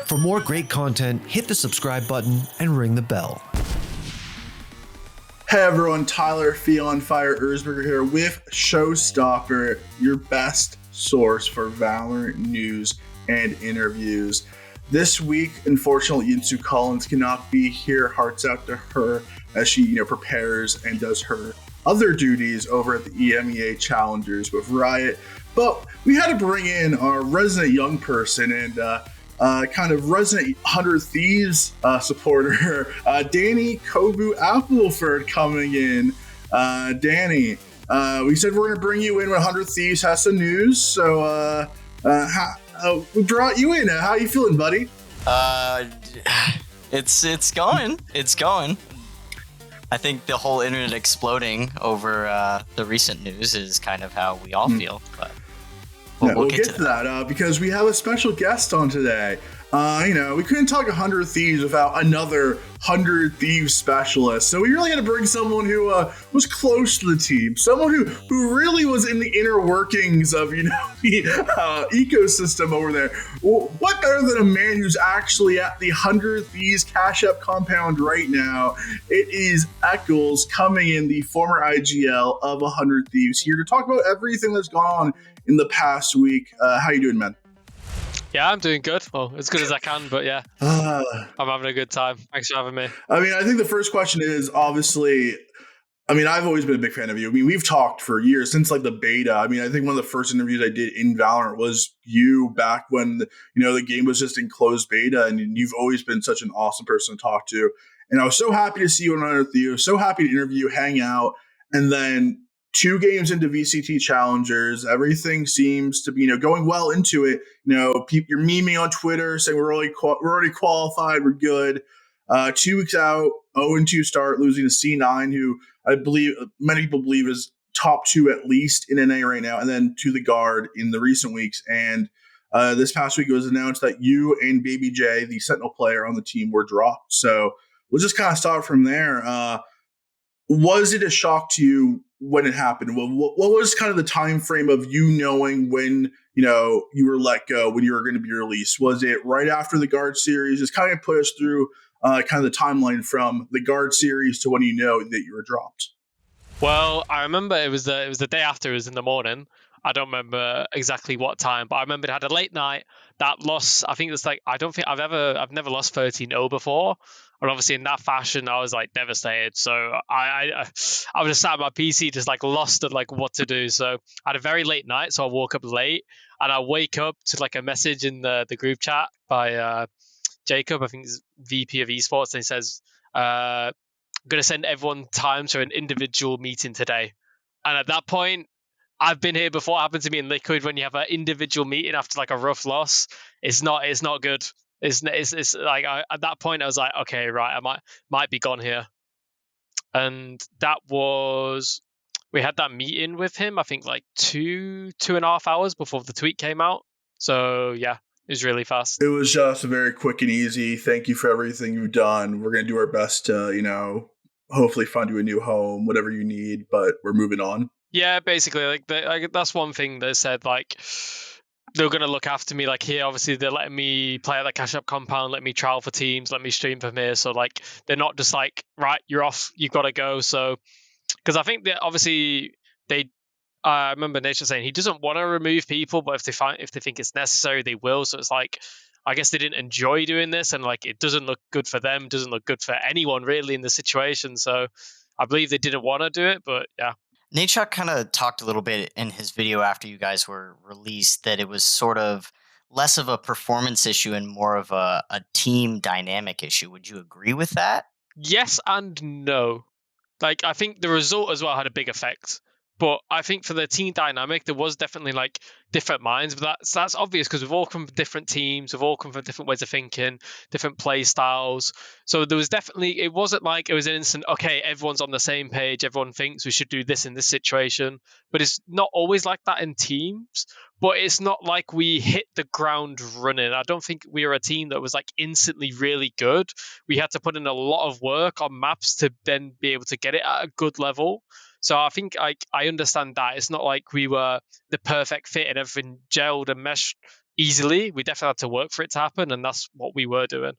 For more great content, hit the subscribe button and ring the bell. Hey everyone, Tyler Feel on Fire Erzberger here with Showstopper, your best source for Valorant news and interviews. This week, unfortunately, Yinsu Collins cannot be here. Hearts out to her as she, prepares and does her other duties over at the EMEA Challengers with Riot. But we had to bring in our resident young person and kind of resident 100 Thieves supporter, Danny Kovu Appleford coming in. Danny, we said we're going to bring you in when 100 Thieves has some news. So we brought you in. How you feeling, buddy? It's going. I think the whole internet exploding over the recent news is kind of how we all feel. But we'll get to that because we have a special guest on today. We couldn't talk 100 Thieves without another 100 Thieves specialist. So we really had to bring someone who was close to the team, someone who really was in the inner workings of, the ecosystem over there. Well, what better than a man who's actually at the 100 Thieves Cash App Compound right now? It is Eccles coming in, the former IGL of 100 Thieves, here to talk about everything that's gone on in the past week. How you doing, man? Yeah, I'm doing good. Well, as good as I can, but yeah, I'm having a good time. Thanks for having me. I think the first question is obviously, I've always been a big fan of you. We've talked for years since like the beta. I think one of the first interviews I did in Valorant was you back when, the game was just in closed beta, and you've always been such an awesome person to talk to. And I was so happy to see you on Earth. You were so happy to interview, hang out, and then 2 games into VCT Challengers, everything seems to be, going well into it. You're memeing on Twitter saying we're already qualified, we're good. 2 weeks out, 0-2 start, losing to C9, who I believe many people believe is top 2 at least in NA right now, and then to the Guard in the recent weeks. And this past week it was announced that you and BabyJ, the Sentinel player on the team, were dropped. So we'll just kind of start from there. Was it a shock to you when it happened? What was kind of the time frame of you knowing when you were let go, when you were going to be released? Was it right after the Guard series? Just kind of put us through kind of the timeline from the Guard series to when you know that you were dropped. Well, I remember it was the day after. It was in the morning. I don't remember exactly what time, but I remember it had a late night. That loss, I think it's like, I've never lost 13-0 before. And obviously in that fashion, I was like devastated. So I was just sat at my PC, just like lost at like what to do. So I had a very late night. So I woke up late, and I wake up to like a message in the group chat by Jacob, I think he's VP of esports. And he says, I'm going to send everyone time to an individual meeting today. And at that point, I've been here before. It happened to me in Liquid when you have an individual meeting after like a rough loss. It's not good. It's like at that point I was like, okay, right, I might be gone here. And that was, we had that meeting with him, I think like 2.5 hours before the tweet came out. So yeah, it was really fast. It was just very quick and easy. Thank you for everything you've done. We're going to do our best to, hopefully find you a new home, whatever you need, but we're moving on. Yeah, basically, that's one thing they said, like, they're going to look after me. Like, here, obviously, they're letting me play at the Cash App Compound, let me trial for teams, let me stream from here. So, like, they're not just like, right, you're off, you've got to go. So, because I think that obviously I remember Nature saying he doesn't want to remove people, but if they think it's necessary, they will. So it's like, I guess they didn't enjoy doing this, and like, it doesn't look good for them, doesn't look good for anyone really in the situation. So I believe they didn't want to do it, but yeah. Nadeshot kind of talked a little bit in his video after you guys were released that it was sort of less of a performance issue and more of a team dynamic issue. Would you agree with that? Yes and no. Like, I think the result as well had a big effect. But I think for the team dynamic, there was definitely like different minds. But that's obvious because we've all come from different teams. We've all come from different ways of thinking, different play styles. So there was definitely, it wasn't like it was an instant, okay, everyone's on the same page. Everyone thinks we should do this in this situation. But it's not always like that in teams. But it's not like we hit the ground running. I don't think we were a team that was like instantly really good. We had to put in a lot of work on maps to then be able to get it at a good level. So I think I understand that. It's not like we were the perfect fit and everything gelled and meshed easily. We definitely had to work for it to happen, and that's what we were doing.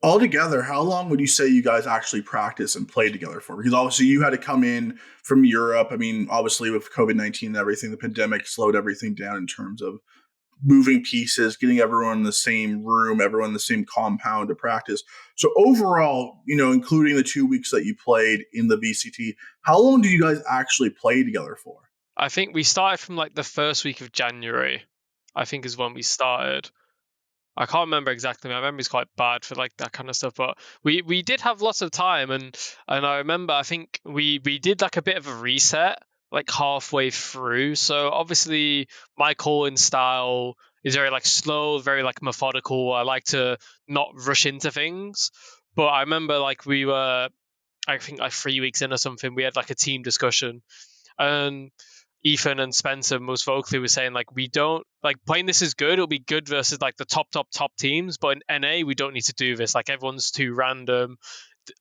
Altogether, how long would you say you guys actually practice and play together for? Because obviously you had to come in from Europe. I mean, obviously with COVID-19 and everything, the pandemic slowed everything down in terms of moving pieces, getting everyone in the same room, everyone in the same compound to practice. So overall, including the 2 weeks that you played in the VCT, how long did you guys actually play together for? I think we started from like the first week of January, I think is when we started. I can't remember exactly. My memory's quite bad for like that kind of stuff, but we did have lots of time, and I remember I think we did like a bit of a reset like halfway through. So obviously my calling style is very like slow, very like methodical. I like to not rush into things. But I remember like we were, I think like 3 weeks in or something, we had like a team discussion, and Ethan and Spencer most vocally were saying like, we don't like playing this is good. It'll be good versus like the top teams, but in NA we don't need to do this. Like everyone's too random.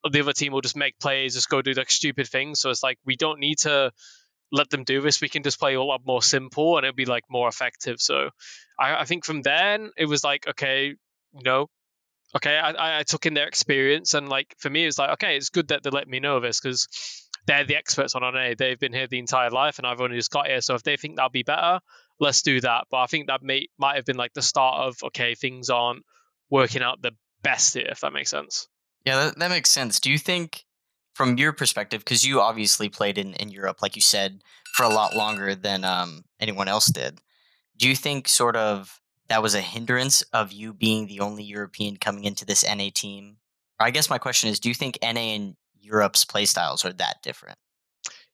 The other team will just make plays, just go do like stupid things. So it's like we don't need to let them do this. We can just play a lot more simple, and it'll be like more effective. So I think from then it was like, okay, I took in their experience, and like for me, it's like, okay, it's good that they let me know this because they're the experts on NA. They've been here the entire life, and I've only just got here. So if they think that'll be better, let's do that. But I think that might have been like the start of, okay, things aren't working out the best here, if that makes sense. Yeah, that makes sense. Do you think, from your perspective, because you obviously played in Europe, like you said, for a lot longer than anyone else did, do you think sort of that was a hindrance of you being the only European coming into this NA team? Or I guess my question is, do you think NA and Europe's playstyles are that different?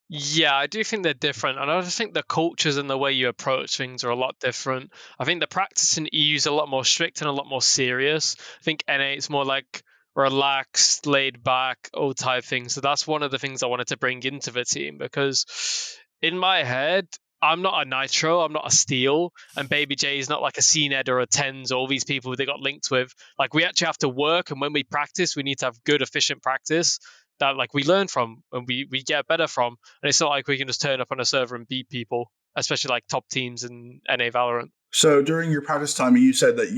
Yeah, I do think they're different. And I just think the cultures and the way you approach things are a lot different. I think the practice in EU is a lot more strict and a lot more serious. I think NA is more like relaxed, laid back, old type thing. So that's one of the things I wanted to bring into the team, because in my head, I'm not a Nitro, I'm not a Steel, and BabyJ is not like a CNED or a TENS, all these people they got linked with. Like we actually have to work, and when we practice, we need to have good, efficient practice that like we learn from and we get better from. And it's not like we can just turn up on a server and beat people, especially like top teams in NA Valorant. So during your practice time, you said that,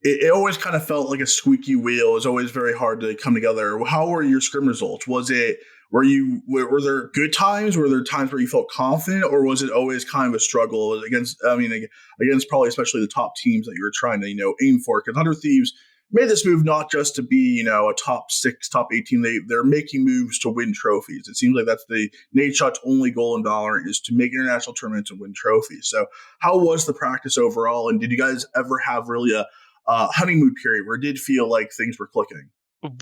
it always kind of felt like a squeaky wheel. It was always very hard to come together. How were your scrim results? Were there good times? Were there times where you felt confident, or was it always kind of a struggle against probably especially the top teams that you were trying to, aim for? Because Hunter Thieves made this move not just to be, a top 6, top 18. They're making moves to win trophies. It seems like that's the Nadeshot's only goal in Valorant, is to make international tournaments and win trophies. So how was the practice overall? And did you guys ever have really a honeymoon period where it did feel like things were clicking?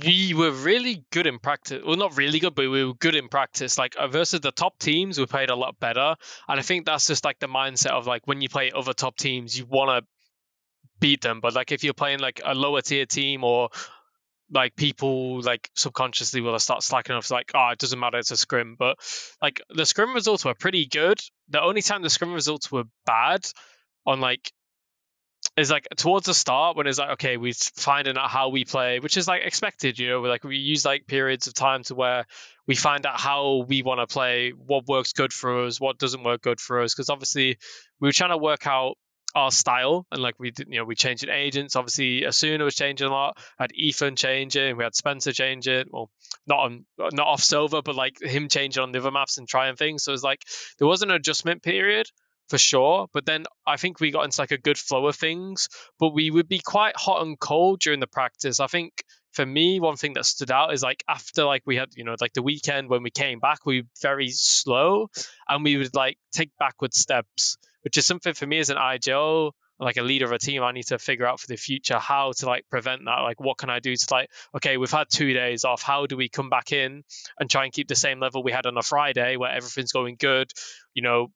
We were really good in practice. Well, not really good, but we were good in practice. Like versus the top teams, we played a lot better. And I think that's just like the mindset of like when you play other top teams, you want to beat them. But like if you're playing like a lower tier team, or like people like subconsciously will start slacking off. It's like, it doesn't matter, it's a scrim. But like the scrim results were pretty good. The only time the scrim results were bad on like is like towards the start, when it's like, okay, we're finding out how we play, which is like expected, we use like periods of time to where we find out how we want to play, what works good for us, what doesn't work good for us. Because obviously we were trying to work out our style, and like we did, we changed agents. Obviously Asuna was changing a lot, had Ethan changing, we had Spencer change it, well, not off silver, but like him changing on the other maps and trying things. So it's like there was an adjustment period for sure, but then I think we got into like a good flow of things. But we would be quite hot and cold during the practice. I think for me, one thing that stood out is like after like we had, like the weekend when we came back, we were very slow, and we would like take backward steps, which is something for me as an IGL, like a leader of a team, I need to figure out for the future how to like prevent that. Like what can I do to like, okay, we've had 2 days off, how do we come back in and try and keep the same level we had on a Friday where everything's going good?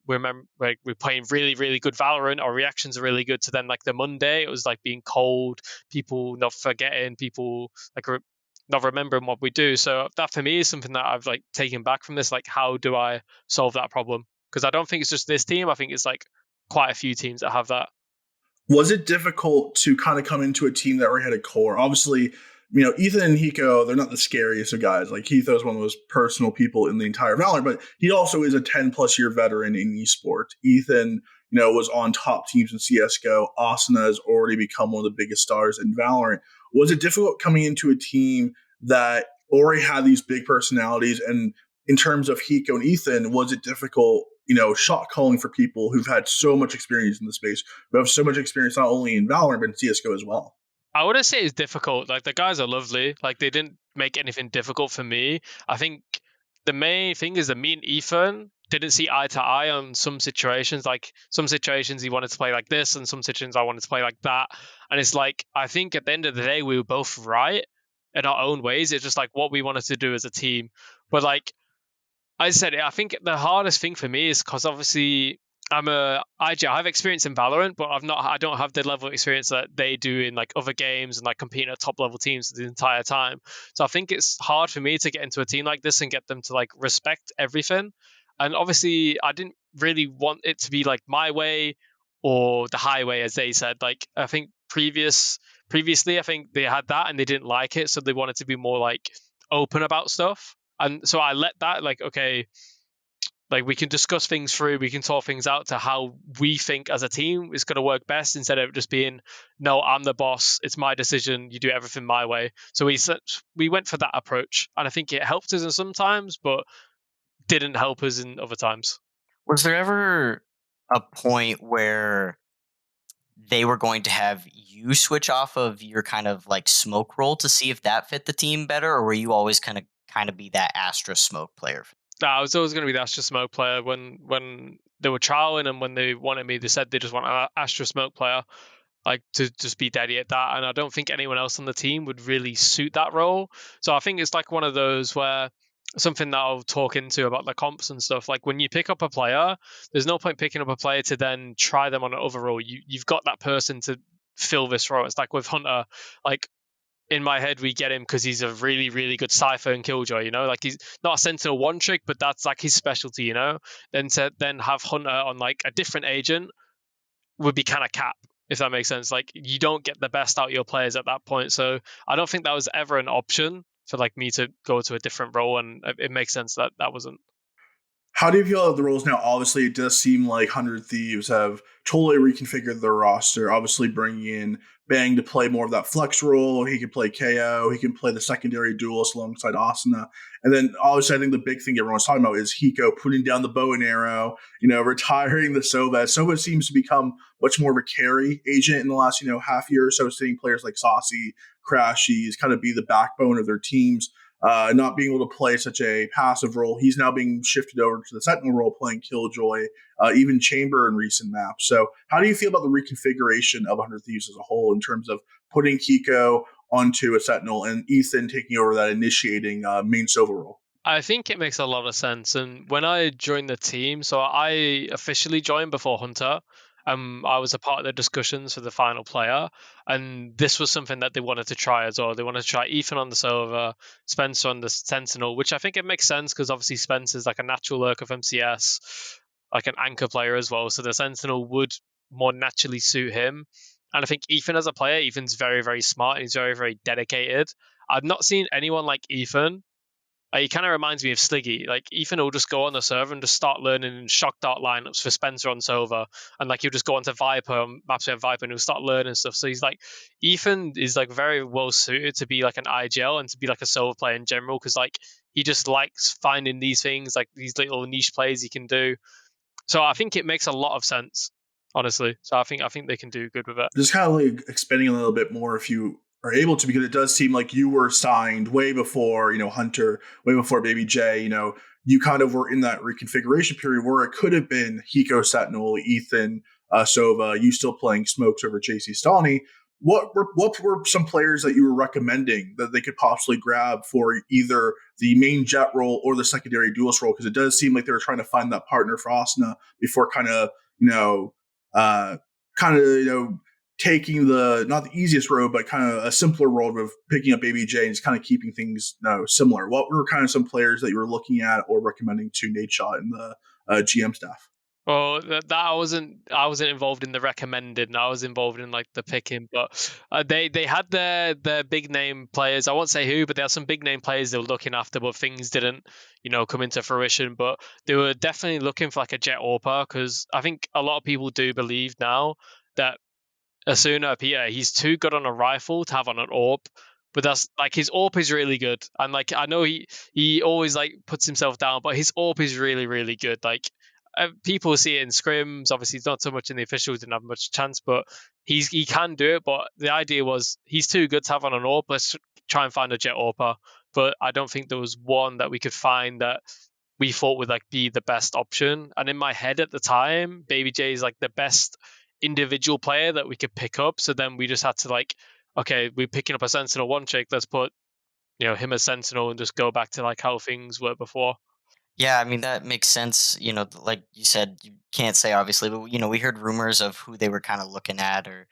Remember, like we're playing really, really good Valorant, our reactions are really good, to then like the Monday it was like being cold, people not forgetting, people like not remembering what we do. So that for me is something that I've like taken back from this, like how do I solve that problem? Because I don't think it's just this team, I think it's like quite a few teams that have that. Was it difficult to kind of come into a team that already had a core? Obviously, Ethan and Hiko, they're not the scariest of guys. Like Hito is one of the most personal people in the entire Valorant, but he also is a 10 plus year veteran in esports. Ethan, was on top teams in CSGO. Asuna has already become one of the biggest stars in Valorant. Was it difficult coming into a team that already had these big personalities? And in terms of Hiko and Ethan, was it difficult, shot calling for people who've had so much experience in the space, who have so much experience not only in Valorant, but in CSGO as well? I wouldn't say it's difficult. Like, the guys are lovely. Like, they didn't make anything difficult for me. I think the main thing is that me and Ethan didn't see eye to eye on some situations. Like, some situations he wanted to play like this, and some situations I wanted to play like that. And it's like, I think at the end of the day, we were both right in our own ways. It's just like what we wanted to do as a team. But like I said, I think the hardest thing for me is because obviously I'm a IG. I have experience in Valorant, but I don't have the level of experience that they do in like other games and like competing at top level teams the entire time. So I think it's hard for me to get into a team like this and get them to like respect everything. And obviously I didn't really want it to be like my way or the highway, as they said. Like, I think previously I think they had that and they didn't like it, so they wanted to be more like open about stuff. And so I let that, like, okay, like, we can discuss things through, we can talk things out to how we think as a team is going to work best, instead of just being, no, I'm the boss, it's my decision, you do everything my way. So we went for that approach, and I think it helped us in some times, but didn't help us in other times. Was there ever a point where they were going to have you switch off of your kind of like smoke role to see if that fit the team better, or were you always kind of be that Astra smoke player? I was always going to be the Astra smoke player. When they were trialing and when they wanted me, they said they just want an Astra smoke player, like, to just be steady at that. And I don't think anyone else on the team would really suit that role. So I think it's like one of those where something that I'll talk into about the comps and stuff. Like, when you pick up a player, there's no point picking up a player to then try them on an other role. You've got that person to fill this role. It's like with Hunter, like, in my head, we get him because he's a really, really good Cypher and Killjoy, like, he's not a Sentinel one trick, but that's like his specialty, Then to then have Hunter on like a different agent would be kind of cap, if that makes sense. Like, you don't get the best out of your players at that point. So I don't think that was ever an option for like me to go to a different role, and it makes sense that that wasn't. How do you feel about the roles now? Obviously, it does seem like 100 Thieves have totally reconfigured their roster, obviously bringing in Bang to play more of that flex role. He can play KO. He can play the secondary duelist alongside Asuna. And then, obviously, I think the big thing everyone's talking about is Hiko putting down the bow and arrow, retiring the Sova. Sova seems to become much more of a carry agent in the last, half year or so, seeing players like Saucy, Crashies kind of be the backbone of their teams. Not being able to play such a passive role. He's now being shifted over to the Sentinel role, playing Killjoy, even Chamber in recent maps. So how do you feel about the reconfiguration of 100 Thieves as a whole in terms of putting Hiko onto a Sentinel and Ethan taking over that initiating main Sova role? I think it makes a lot of sense. And when I joined the team, so I officially joined before Hunter. I was a part of the discussions for the final player, and this was something that they wanted to try as well. They wanted to try Ethan on the Sova, Spencer on the Sentinel, which I think it makes sense because obviously Spencer's like a natural lurk of MCS, like an anchor player as well. So the Sentinel would more naturally suit him. And I think Ethan as a player, Ethan's very, very smart and he's very, very dedicated. I've not seen anyone like Ethan. He kind of reminds me of Sliggy. Like, Ethan will just go on the server and just start learning shock dart lineups for Spencer on Sova, and like he'll just go onto Viper, maps with Viper, and he'll start learning stuff. So he's like, Ethan is like very well suited to be like an IGL and to be like a Sova player in general, because like he just likes finding these things, like these little niche plays he can do. So I think it makes a lot of sense, honestly. So I think they can do good with it. Just kind of like expanding a little bit more, if you are able to, because it does seem like you were signed way before, Hunter, way before BabyJ. You kind of were in that reconfiguration period where it could have been Hiko Sentinel, Ethan, Sova, you still playing Smokes over JC Stalny. What were some players that you were recommending that they could possibly grab for either the main jet role or the secondary duelist role? Because it does seem like they were trying to find that partner for Asuna before taking the, not the easiest road, but kind of a simpler road of picking up BabyJ and just kind of keeping things similar. What were kind of some players that you were looking at or recommending to Nadeshot and the GM staff? Well, that I wasn't involved in the recommending. I was involved in like the picking. But they had their big name players. I won't say who, but there are some big name players they were looking after, but things didn't, come into fruition. But they were definitely looking for like a Jet Orpa, because I think a lot of people do believe now that Asuna Peter, he's too good on a rifle to have on an AWP. But that's like his AWP is really good, and like I know he always like puts himself down, but his AWP is really really good. Like people see it in scrims. Obviously, it's not so much in the officials. Didn't have much chance, but he can do it. But the idea was he's too good to have on an AWP. Let's try and find a Jet AWPer. But I don't think there was one that we could find that we thought would like be the best option. And in my head at the time, BabyJ is like the best individual player that we could pick up. So then we just had to like, okay, we're picking up a Sentinel one chick. Let's put him as Sentinel and just go back to like how things were before. Yeah, I mean that makes sense. Like you said, you can't say obviously, but we heard rumors of who they were kind of looking at, or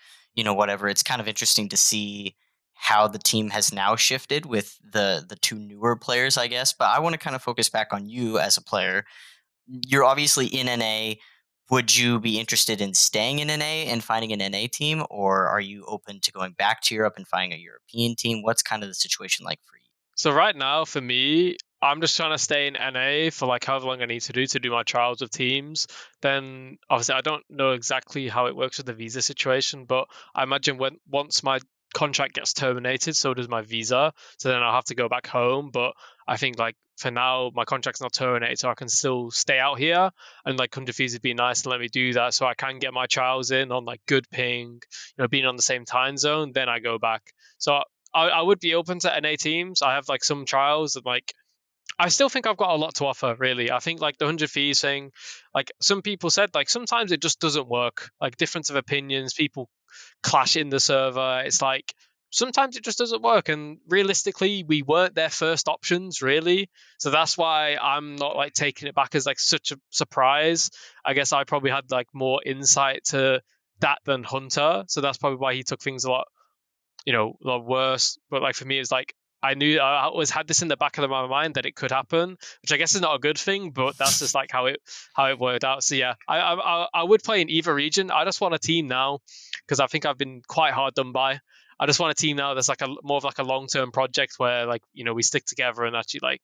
whatever. It's kind of interesting to see how the team has now shifted with the two newer players, I guess. But I want to kind of focus back on you as a player. You're obviously in NA. Would you be interested in staying in NA and finding an NA team, or are you open to going back to Europe and finding a European team? What's kind of the situation like for you? So right now, for me, I'm just trying to stay in NA for like however long I need to do my trials with teams. Then obviously I don't know exactly how it works with the visa situation, but I imagine once my contract gets terminated, so does my visa. So then I'll have to go back home. But I think like for now, my contract's not terminated, so I can still stay out here. And like Country Fees would be nice to let me do that, so I can get my trials in on like good ping, being on the same time zone. Then I go back. So I would be open to NA teams. I have like some trials and like I still think I've got a lot to offer, really. I think like the 100 fees thing, like some people said, like sometimes it just doesn't work. Like difference of opinions, people clash in the server. It's like sometimes it just doesn't work. And realistically, we weren't their first options, really. So that's why I'm not like taking it back as like such a surprise. I guess I probably had like more insight to that than Hunter. So that's probably why he took things a lot worse. But like for me, it's like I always had this in the back of my mind that it could happen, which I guess is not a good thing, but that's just like how it worked out. So yeah, I would play in either region. I just want a team now because I think I've been quite hard done by. I just want a team now that's like a more of like a long term project where like we stick together and actually like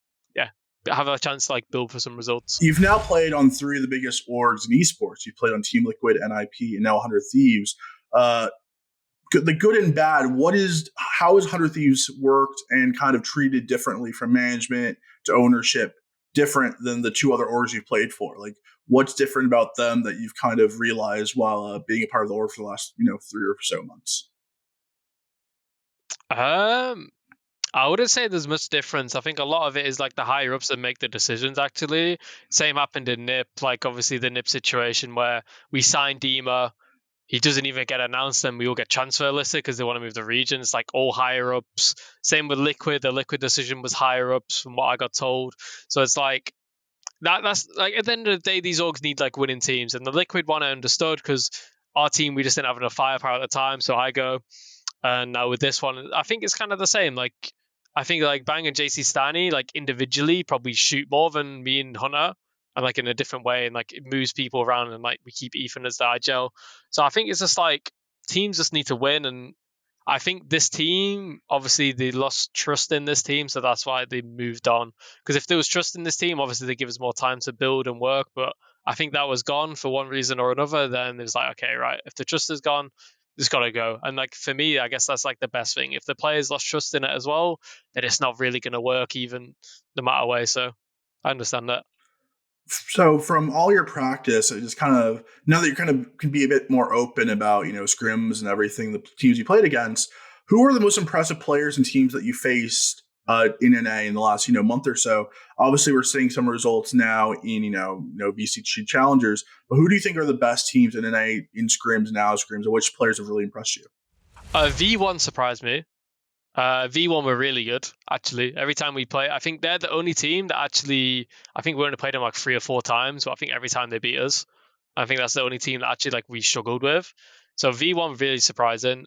have a chance to like build for some results. You've now played on three of the biggest orgs in esports. You played on Team Liquid, NIP, and now 100 Thieves. The good and bad. How has 100 Thieves worked and kind of treated differently from management to ownership, different than the two other orgs you've played for? Like, what's different about them that you've kind of realized while being a part of the org for the last 3 or so months? I wouldn't say there's much difference. I think a lot of it is like the higher ups that make the decisions, actually. Same happened in NIP, like obviously the NIP situation where we signed Dima. He doesn't even get announced, and we all get transfer listed because they want to move the region. It's like all higher ups. Same with Liquid. The Liquid decision was higher ups from what I got told. So it's like that's like at the end of the day, these orgs need like winning teams, and the Liquid one I understood because our team we just didn't have enough firepower at the time. So I go, and now with this one, I think it's kind of the same. Like I think like Bang and JC Stani like individually probably shoot more than me and Hunter, and like in a different way, and like it moves people around, and like we keep Ethan as the IGL. So I think it's just like teams just need to win, and I think this team obviously they lost trust in this team, so that's why they moved on. Because if there was trust in this team, obviously they give us more time to build and work, but I think that was gone for one reason or another. Then it was like, okay, right, if the trust is gone, it's got to go. And like for me, I guess that's like the best thing. If the players lost trust in it as well, then it's not really going to work even no matter way. So I understand that. So from all your practice, it just kind of now that you're kind of can be a bit more open about scrims and everything, the teams you played against. Who are the most impressive players and teams that you faced in NA in the last month or so? Obviously, we're seeing some results now in VCG challengers, but who do you think are the best teams in NA in scrims and which players have really impressed you? V1 surprised me. V1 were really good, actually. Every time we play, I think they're the only team that actually, I think we only played them like 3 or 4 times, but I think every time they beat us. I think that's the only team that actually like we struggled with. So V1 really surprising.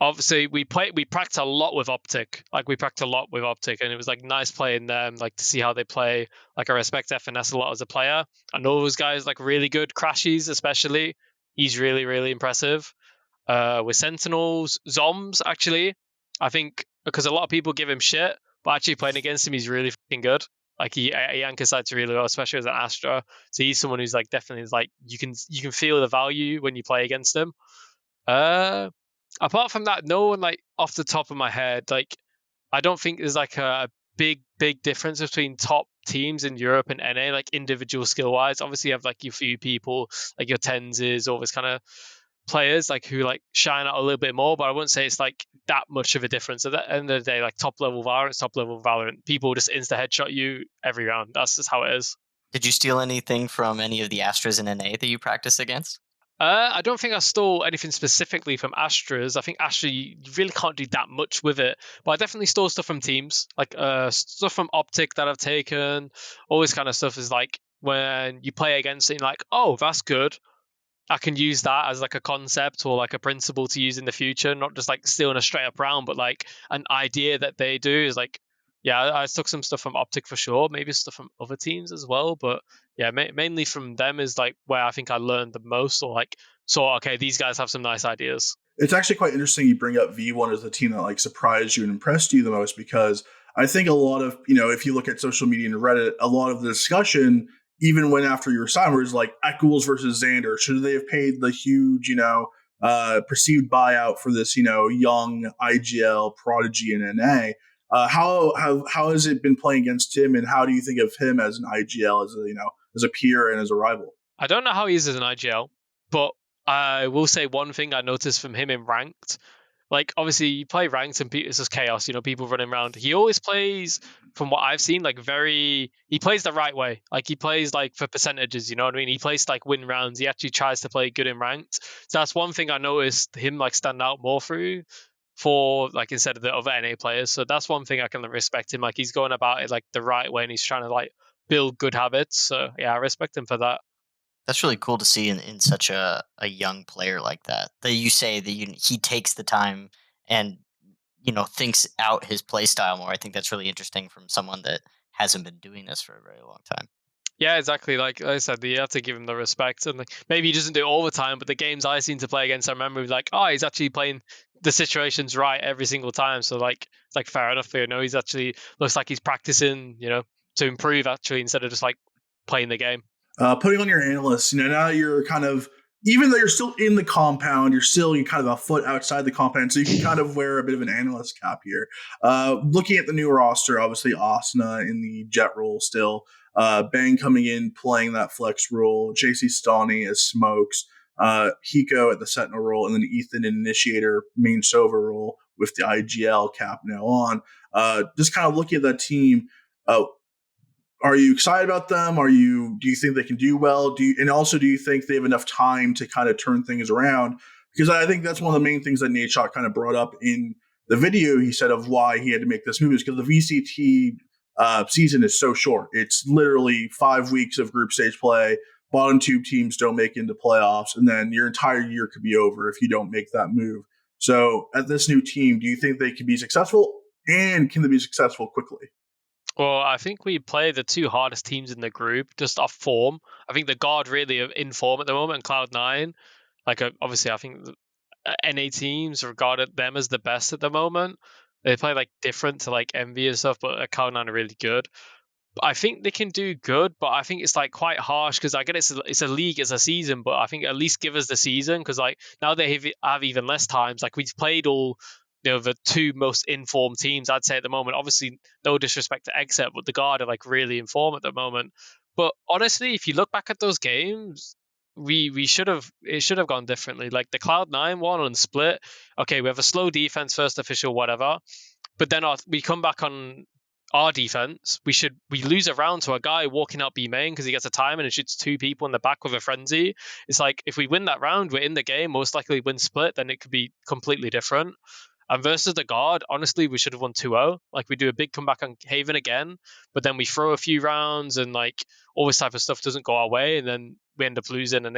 obviously we practiced a lot with Optic. Like we practiced a lot with Optic, and it was like nice playing them, like to see how they play. Like I respect FNS a lot as a player. I know those guys like really good. Crashies especially, he's really, really impressive. With Sentinels, Zombs actually, I think because a lot of people give him shit, but actually playing against him, he's really fucking good. Like he anchors sides really well, especially as an Astra. So he's someone who's like definitely like you can feel the value when you play against him. Apart from that, no one like off the top of my head, like I don't think there's like a big difference between top teams in Europe and NA, like individual skill wise. Obviously, you have like your few people, like your Tenses, all this kind of players, like who like shine out a little bit more. But I wouldn't say it's like that much of a difference. At the end of the day, like top level Valorant. People just insta headshot you every round. That's just how it is. Did you steal anything from any of the Astras in NA that you practiced against? I don't think I stole anything specifically from Astras. I think Astra, you really can't do that much with it. But I definitely stole stuff from teams, like stuff from Optic that I've taken. All this kind of stuff is like when you play against it, you're like, oh, that's good. I can use that as like a concept or like a principle to use in the future, not just like stealing a straight up round, but like an idea that they do is like, yeah, I took some stuff from Optic for sure, maybe stuff from other teams as well, but yeah, mainly from them is like where I think I learned the most, or like saw, okay, these guys have some nice ideas. It's actually quite interesting you bring up V1 as the team that like surprised you and impressed you the most, because I think a lot of, if you look at social media and Reddit, a lot of the discussion even went after your sign was like Eccles versus Zander. Should they have paid the huge, perceived buyout for this, young IGL prodigy in NA? How has it been playing against him, and how do you think of him as an IGL, as a peer and as a rival? I don't know how he is as an IGL, but I will say one thing I noticed from him in ranked. Like obviously you play ranked and it's just chaos, people running around. He always plays, from what I've seen, like he plays the right way. Like he plays like for percentages, you know what I mean? He plays like win rounds. He actually tries to play good in ranked. So that's one thing I noticed him like stand out more through for like instead of the other NA players. So that's one thing I can respect him. Like he's going about it like the right way and he's trying to like build good habits. So yeah, I respect him for that. That's really cool to see in such a young player like that. That you say that he takes the time and thinks out his play style more. I think that's really interesting from someone that hasn't been doing this for a very long time. Yeah, exactly. Like I said, you have to give him the respect, and like, maybe he doesn't do it all the time. But the games I seem to play against, I remember like, oh, he's actually playing the situations right every single time. So like, it's like fair enough. He's actually looks like he's practicing, to improve actually instead of just like playing the game. Putting on your analysts, now you're kind of, even though you're still in the compound, you're kind of a foot outside the compound, so you can kind of wear a bit of an analyst cap here. Looking at the new roster, obviously Asuna in the jet role still, Bang coming in playing that flex role, JC Stoney as Smokes, Hiko at the Sentinel role, and then Ethan in Initiator main Sova role with the IGL cap now on. Just kind of looking at that team, are you excited about them? Do you think they can do well? Do you think they have enough time to kind of turn things around? Because I think that's one of the main things that Nate Shot kind of brought up in the video. He said of why he had to make this move is because the VCT season is so short. It's literally 5 weeks of group stage play. Bottom two teams don't make it into playoffs, and then your entire year could be over if you don't make that move. So at this new team, do you think they can be successful, and can they be successful quickly? Well, I think we play the two hardest teams in the group just off form. I think the Guard really are in form at the moment, and Cloud9. Like, obviously, I think the NA teams regarded them as the best at the moment. They play like different to like Envy and stuff, but Cloud9 are really good. I think they can do good, but I think it's like quite harsh because I get it's a league, it's a season, but I think at least give us the season because like now they have even less times. Like we've played all the two most informed teams I'd say at the moment. Obviously, no disrespect to Exit, but the Guard are like really informed at the moment. But honestly, if you look back at those games, it should have gone differently. Like the Cloud9 one on Split, okay, we have a slow defense, first official, whatever. But then we come back on our defense. We lose a round to a guy walking out B main because he gets a time and it shoots two people in the back with a frenzy. It's like if we win that round, we're in the game. Most likely win Split, then it could be completely different. And versus the Guard, honestly, we should have won 2-0. Like we do a big comeback on Haven again, but then we throw a few rounds and like all this type of stuff doesn't go our way, and then we end up losing. And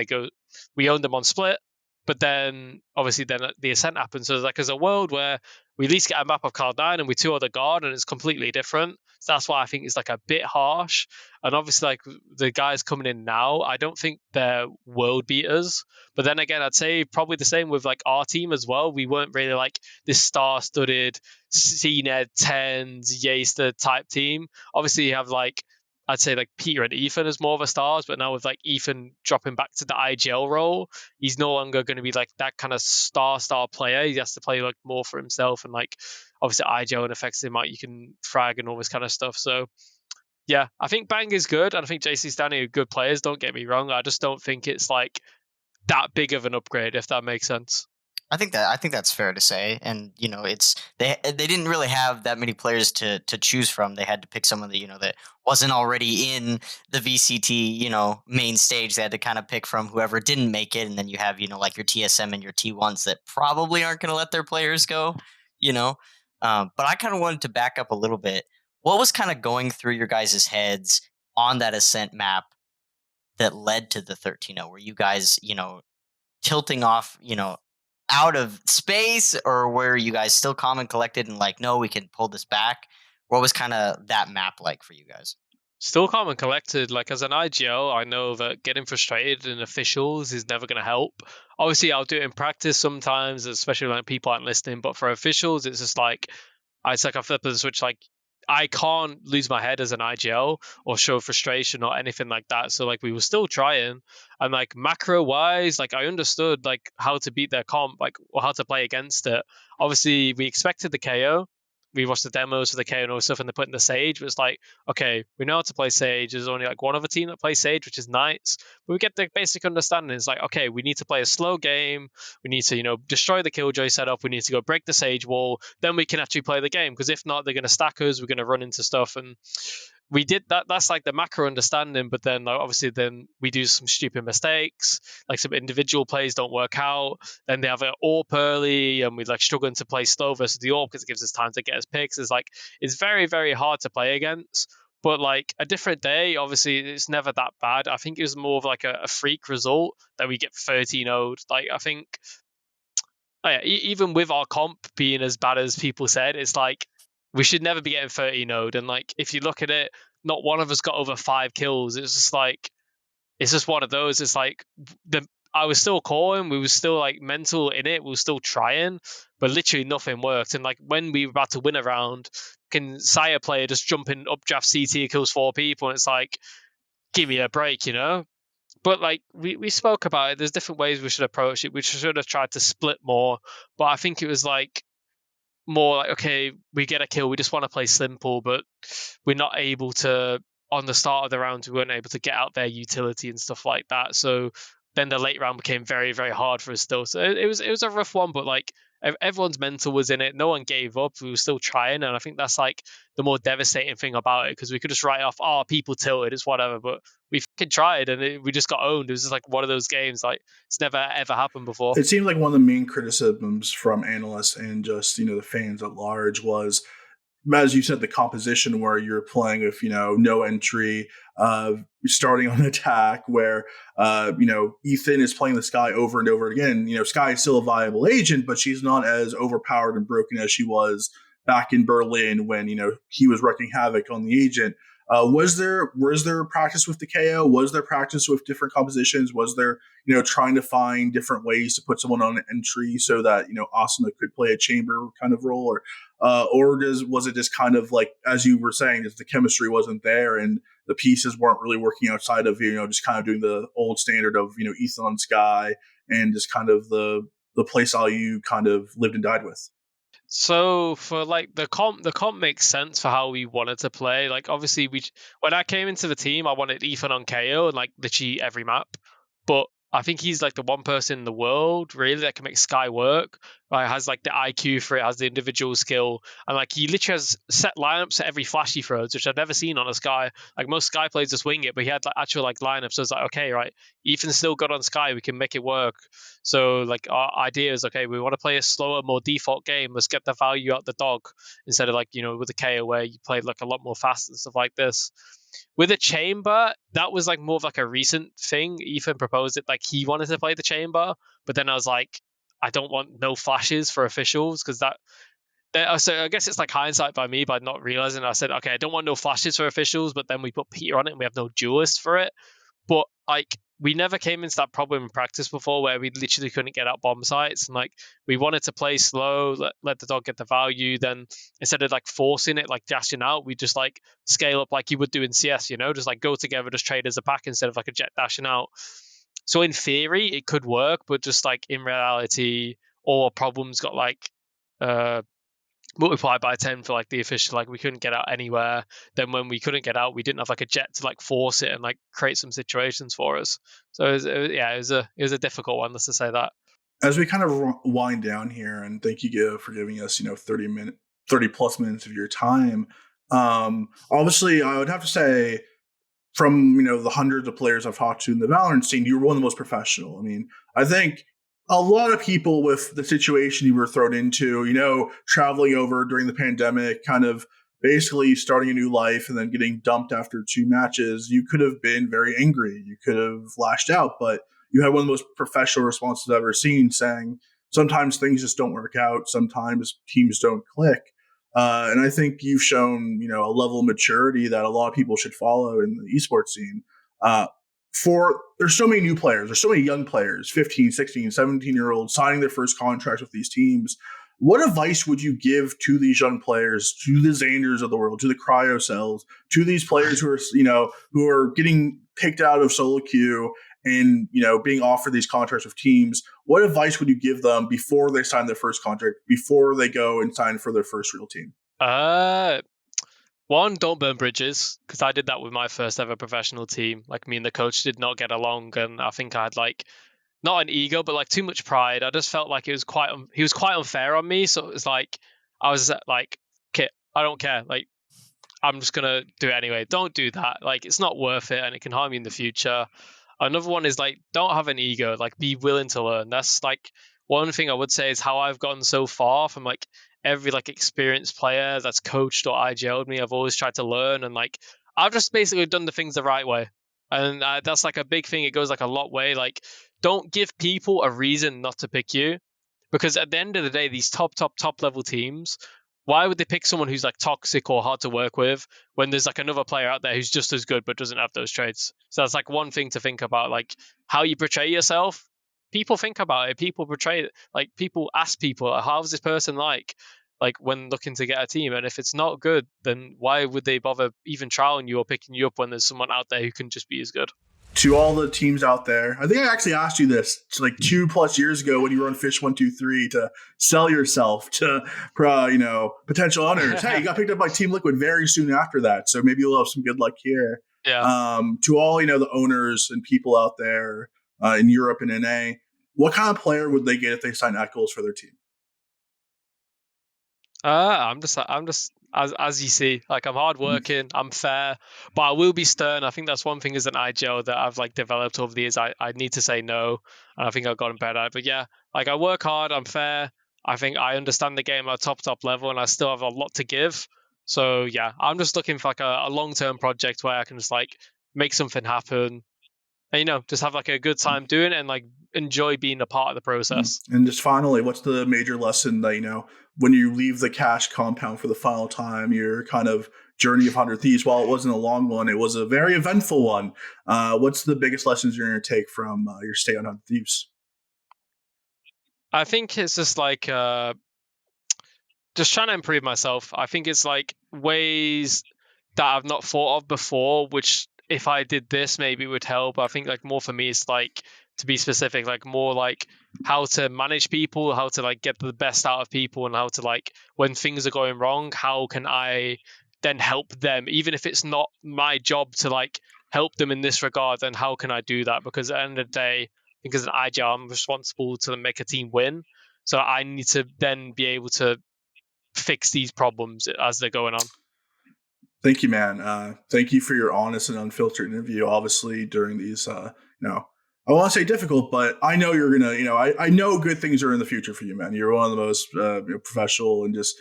we own them on Split. But then obviously then the Ascent happens. So there's a world where we at least get a map of Cloud9 and we 2 other guard, and it's completely different. So that's why I think it's a bit harsh. And obviously the guys coming in now, I don't think they're world beaters. But then again, I'd say probably the same with our team as well. We weren't really this star-studded CNED 10s, Yeaster type team. Obviously you have I'd say Peter and Ethan as more of a stars, but now with Ethan dropping back to the IGL role, he's no longer going to be that kind of star player. He has to play more for himself, and obviously IGL and affects him. You can frag and all this kind of stuff. So yeah, I think Bang is good, and I think JC Stanley are good players. Don't get me wrong. I just don't think it's that big of an upgrade, if that makes sense. I think that's fair to say, and it's they didn't really have that many players to choose from. They had to pick someone that that wasn't already in the VCT main stage. They had to kind of pick from whoever didn't make it, and then you have your TSM and your T1s that probably aren't going to let their players go. But I kind of wanted to back up a little bit. What was kind of going through your guys' heads on that Ascent map that led to the 13-0? Were you guys tilting off out of space, or were you guys still calm and collected and no, we can pull this back? What was kind of that map like for you guys? Still calm and collected. As an IGL, I know that getting frustrated in officials is never going to help. Obviously, I'll do it in practice sometimes, especially when people aren't listening. But for officials, it's just I flip of the switch. I can't lose my head as an IGL or show frustration or anything like that. So we were still trying, and macro wise, I understood how to beat their comp, or how to play against it. Obviously, we expected the KO. We watched the demos for the KO and all stuff, and they put in the Sage. But it's okay, we know how to play Sage. There's only one other team that plays Sage, which is Knights. But we get the basic understanding. It's okay, we need to play a slow game. We need to, destroy the Killjoy setup. We need to go break the Sage wall. Then we can actually play the game. Because if not, they're going to stack us. We're going to run into stuff. And we did that. That's the macro understanding. But then obviously then we do some stupid mistakes. Some individual plays don't work out. Then they have an AWP early, and we struggling to play slow versus the AWP because it gives us time to get his picks. It's very, very hard to play against. But a different day, obviously it's never that bad. I think it was more of a freak result that we get 13-0'd. I think even with our comp being as bad as people said, it's we should never be getting 13-0'd. And if you look at it, not one of us got over 5 kills. It's just it's just one of those. It's I was still calling, we were still mental in it, we were still trying, but literally nothing worked. And when we were about to win a round, can Sire player just jumping updraft CT kills 4 people, and it's give me a break, But we spoke about it. There's different ways we should approach it. We should have tried to split more, but I think it was more okay, we get a kill, we just want to play simple, but we're not able to. On the start of the round, we weren't able to get out their utility and stuff like that. So then the late round became very, very hard for us still. So it was a rough one, but everyone's mental was in it. No one gave up. We were still trying, and I think that's the more devastating thing about it, because we could just write off, oh, people tilted, it's whatever, but we fucking tried, and we just got owned. It was just one of those games it's never ever happened before. It seems like one of the main criticisms from analysts and just the fans at large was, as you said, the composition where you're playing with, no entry, starting on attack, where, Ethan is playing the Sky over and over again. Sky is still a viable agent, but she's not as overpowered and broken as she was back in Berlin when, he was wreaking havoc on the agent. Was there practice with the KO? Was there practice with different compositions? Was there, trying to find different ways to put someone on an entry so that, Asuna could play a chamber kind of role? Or was it just kind of as you were saying, that the chemistry wasn't there and the pieces weren't really working outside of, just kind of doing the old standard of, Ethan on Sky and just kind of the play style you kind of lived and died with? So for the comp makes sense for how we wanted to play. Obviously when I came into the team, I wanted Ethan on KO and literally every map. But I think he's the one person in the world really that can make Sky work. Right, has like the IQ for it, has the individual skill, and like he literally has set lineups at every flash he throws, which I've never seen on a Sky. Like most Sky players just wing it, but he had like actual like lineups. So it's like, okay, right, Ethan's still good on Sky, we can make it work. So like our idea is, okay, we want to play a slower, more default game. Let's get the value out the dog instead of like, you know, with the KO where you played like a lot more fast and stuff like this. With a chamber, that was like more of like a recent thing. Ethan proposed it, like he wanted to play the chamber, but then I was like, I don't want no flashes for officials because that. So I guess it's like hindsight by me by not realizing. I said, okay, I don't want no flashes for officials, but then we put Peter on it and we have no duelist for it. But like we never came into that problem in practice before where we literally couldn't get out bomb sites, and like we wanted to play slow, let the dog get the value. Then instead of like forcing it, like dashing out, we just like scale up like you would do in CS, you know, just like go together, just trade as a pack instead of like a jet dashing out. So in theory, it could work, but just like in reality, all our problems got like multiplied by 10 for like the official. Like we couldn't get out anywhere. Then when we couldn't get out, we didn't have like a jet to like force it and like create some situations for us. So it was a difficult one. Let's just say that. As we kind of wind down here, and thank you for giving us 30 plus minutes of your time. Obviously, I would have to say, from the hundreds of players I've talked to in the Valorant scene, you were one of the most professional. I mean, I think a lot of people with the situation you were thrown into, traveling over during the pandemic, kind of basically starting a new life and then getting dumped after 2 matches, you could have been very angry. You could have lashed out, but you had one of the most professional responses I've ever seen, saying sometimes things just don't work out. Sometimes teams don't click. And I think you've shown, a level of maturity that a lot of people should follow in the esports scene. There's so many new players, there's so many young players, 15, 16, 17-year-olds signing their first contracts with these teams. What advice would you give to these young players, to the Zanders of the world, to the Cryo Cells, to these players who are getting picked out of solo queue and, being offered these contracts with teams? What advice would you give them before they sign their first contract, before they go and sign for their first real team? One, don't burn bridges, because I did that with my first ever professional team. Like me and the coach did not get along, and I think I had like not an ego, but like too much pride. I just felt like he was quite unfair on me. So it was like I was like, okay, I don't care. Like I'm just gonna do it anyway. Don't do that. Like it's not worth it, and it can harm you in the future. Another one is like, don't have an ego. Like be willing to learn. That's like one thing I would say is how I've gotten so far from like every like experienced player that's coached or IGL'd me. I've always tried to learn, and like I've just basically done the things the right way, and that's like a big thing. It goes like a lot way. Like don't give people a reason not to pick you, because at the end of the day, these top level teams, why would they pick someone who's like toxic or hard to work with when there's like another player out there who's just as good but doesn't have those traits? So that's like one thing to think about, like how you portray yourself. People think about it. People portray it. Like people ask people, how's this person like when looking to get a team? And if it's not good, then why would they bother even trialing you or picking you up when there's someone out there who can just be as good? To all the teams out there, I think I actually asked you this like 2+ years ago when you were on Fish 123 to sell yourself to potential owners. Hey, you got picked up by Team Liquid very soon after that, so maybe you'll have some good luck here. Yeah. To all the owners and people out there in Europe and NA, what kind of player would they get if they sign Eccles for their team? I'm just as you see, like I'm hardworking, I'm fair, but I will be stern. I think that's one thing as an IGL that I've like developed over the years. I need to say no, and I think I've gotten better at it. But yeah, like I work hard, I'm fair. I think I understand the game at a top level, and I still have a lot to give. So yeah, I'm just looking for like a long-term project where I can just like make something happen, and just have like a good time doing it and like enjoy being a part of the process. And just finally, what's the major lesson that when you leave the cash compound for the final time, your kind of journey of 100 Thieves, while it wasn't a long one, it was a very eventful one. What's the biggest lessons you're going to take from your stay on 100 Thieves? I think it's just like just trying to improve myself. I think it's like ways that I've not thought of before, which if I did this, maybe it would help. I think like more for me is like, to be specific, like more like how to manage people, how to like get the best out of people, and how to like when things are going wrong, how can I then help them, even if it's not my job to like help them in this regard, then how can I do that? Because at the end of the day, I think as an IGL, I'm responsible to make a team win. So I need to then be able to fix these problems as they're going on. Thank you, man. Thank you for your honest and unfiltered interview. Obviously, during these, I want to say difficult, but I know you're gonna, I know good things are in the future for you, man. You're one of the most professional and just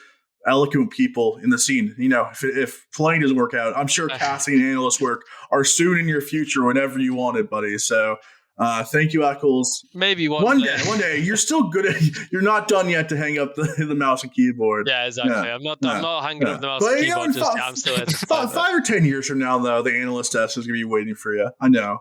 eloquent people in the scene. If playing doesn't work out, I'm sure casting and analyst work are soon in your future whenever you want it, buddy. So thank you, Eccles. Maybe one day. You're still good at. You're not done yet to hang up the mouse and keyboard. Yeah, exactly. Yeah. I'm not hanging up the mouse and keyboard. I'm still at 5 or 10 years from now, though, the analyst desk is going to be waiting for you. I know.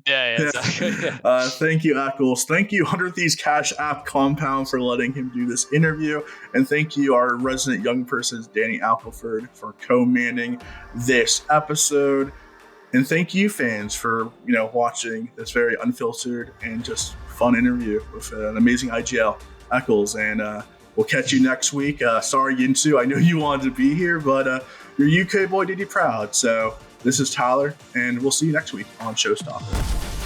Yeah, exactly. Yeah. Thank you, Eccles. Thank you, Thieves Cash App Compound, for letting him do this interview. And thank you, our resident young person, Danny Appleford, for co-manning this episode. And thank you, fans, for watching this very unfiltered and just fun interview with an amazing IGL, Eccles. And we'll catch you next week. Sorry, Yinsu, I know you wanted to be here, but your UK boy did you proud. So this is Tyler, and we'll see you next week on Showstopper.